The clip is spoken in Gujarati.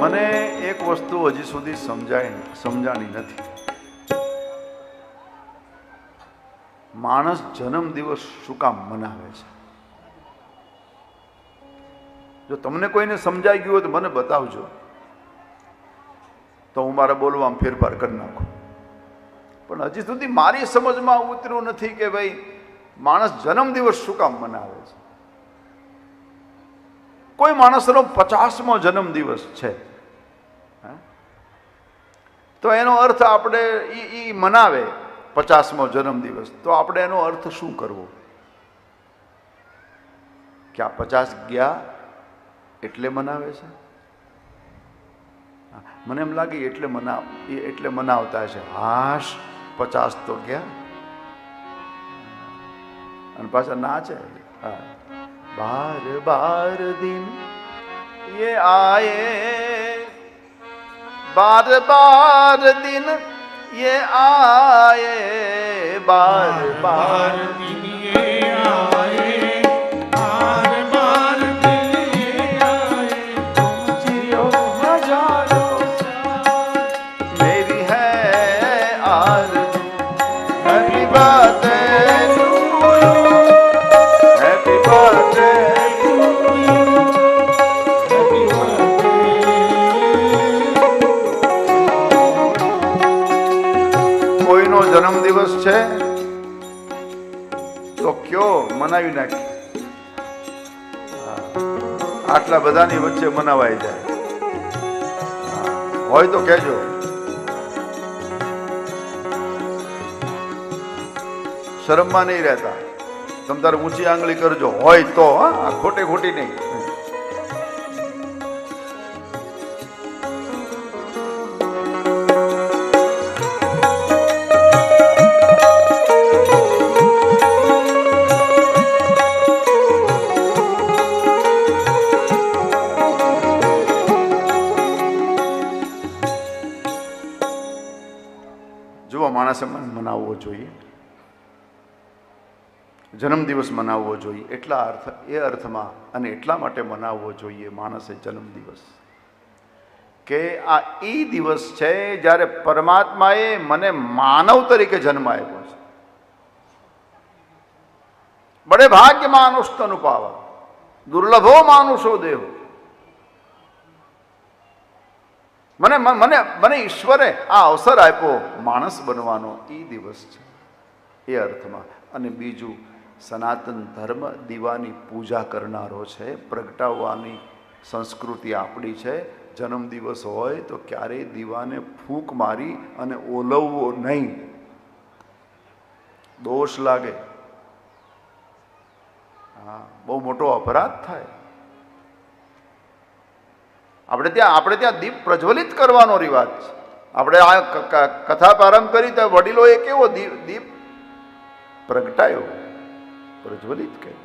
મને એક વસ્તુ હજી સુધી સમજાણી નથી. માણસ જન્મ દિવસ શું કામ મનાવે છે? જો તમને કોઈને સમજાઈ ગયું હોય તો મને બતાવજો, તો હું મારા બોલવામાં ફેરફાર કરી નાખું. પણ હજી સુધી મારી સમજમાં ઉતર્યું નથી કે ભાઈ માણસ જન્મ દિવસ શું કામ મનાવે છે. કોઈ માણસનો 50મો જન્મ દિવસ છે તો એનો અર્થ આપણે ઈ મનાવે 50મો જન્મ દિવસ, તો આપણે એનો અર્થ શું કરવો? કે આ 50 ગયા એટલે મનાવે છે? મને એમ લાગે એટલે મનાવતા છે. હાશ 50 તો ગયા, અને પાછા નાચે. બાર બાર દિન ये आए, बार बार दिन ये आए, बार बार दिन ये आए, बार बार दिन ये आए. तुम जियो हजारों साल, मेरी है आरज़ू. Happy birthday to you, happy birthday. જન્મ દિવસ છે તો કયો, મનાવી નાખી. આટલા બધાની વચ્ચે મનાવાઈ જાય હોય તો કહેજો. શરમમાં નહીં રહેતા, તમ તારે ઊંચી આંગળી કરજો હોય તો. ખોટી નહીં. માણસે મનાવવો જોઈએ, જન્મદિવસ મનાવવો જોઈએ. એ અર્થમાં અને એટલા માટે મનાવવો જોઈએ માણસે જન્મદિવસ કે આ એ દિવસ છે જ્યારે પરમાત્માએ મને માનવ તરીકે જન્મ આપ્યો છે. બડે ભાગ્ય માનુષ તનુ પાવા, દુર્લભો માનુષો દેહો. મને ઈશ્વરે આ અવસર આપ્યો માણસ બનવાનો, એ દિવસ છે એ અર્થમાં. અને બીજું, સનાતન ધર્મ દીવાની પૂજા કરનારો છે, પ્રગટાવવાની સંસ્કૃતિ આપણી છે. જન્મદિવસ હોય તો ક્યારેય દીવાને ફૂંક મારી અને ઓલવવો નહીં, દોષ લાગે. બહુ મોટો અપરાધ થાય. આપણે ત્યાં દીપ પ્રજ્વલિત કરવાનો રિવાજ છે. આપણે આ કથા પ્રારંભ કરી તો વડીલોએ કેવો દીપ પ્રગટાયો, પ્રજ્વલિત કર્યો.